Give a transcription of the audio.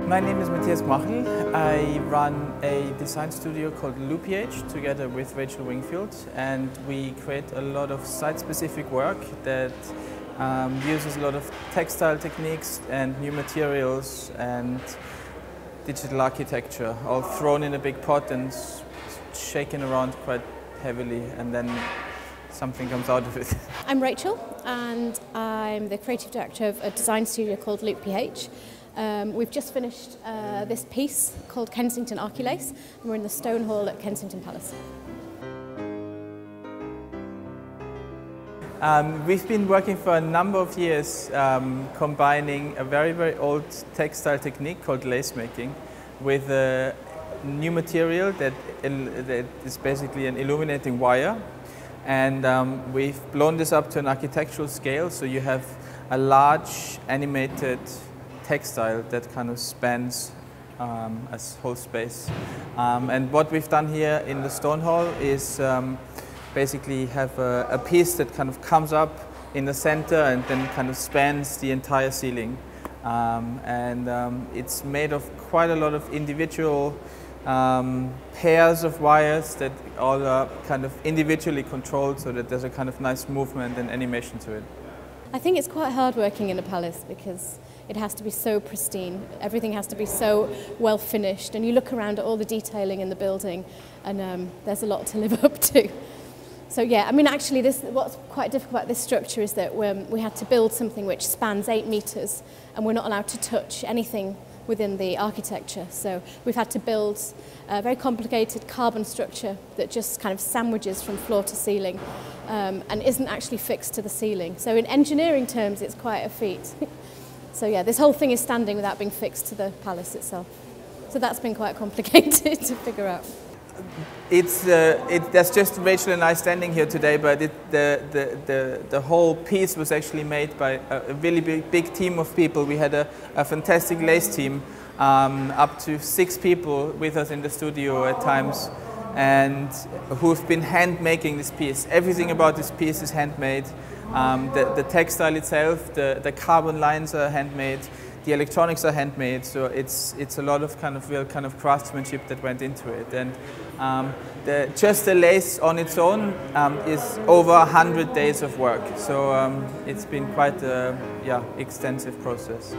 My name is Matthias Machel. I run a design studio called Loop.pH together with Rachel Wingfield, and we create a lot of site-specific work that uses a lot of textile techniques and new materials and digital architecture, all thrown in a big pot and shaken around quite heavily, and then something comes out of it. I'm Rachel, and I'm the creative director of a design studio called Loop.pH. We've just finished this piece called Kensington Lace, and we're in the Stone Hall at Kensington Palace. We've been working for a number of years combining a very, very old textile technique called lace making with a new material that is basically an illuminating wire. And we've blown this up to an architectural scale, so you have a large animated textile that kind of spans a whole space. And what we've done here in the Stone Hall is basically have a piece that kind of comes up in the center and then kind of spans the entire ceiling. It's made of quite a lot of individual pairs of wires that all are kind of individually controlled, so that there's a kind of nice movement and animation to it. I think it's quite hard working in a palace because it has to be so pristine. Everything has to be so well finished, and you look around at all the detailing in the building and there's a lot to live up to. So yeah, I mean, actually what's quite difficult about this structure is that we had to build something which spans 8 meters, and we're not allowed to touch anything within the architecture. So we've had to build a very complicated carbon structure that just kind of sandwiches from floor to ceiling and isn't actually fixed to the ceiling. So in engineering terms, it's quite a feat. So yeah, this whole thing is standing without being fixed to the palace itself. So that's been quite complicated to figure out. That's just Rachel and I standing here today, but the whole piece was actually made by a really big team of people. We had a fantastic lace team, up to 6 people with us in the studio at times, and who've been hand making this piece. Everything about this piece is handmade. The textile itself, the carbon lines are handmade. The electronics are handmade, so it's a lot of kind of real kind of craftsmanship that went into it. And just the lace on its own is over 100 days of work. So it's been quite a extensive process.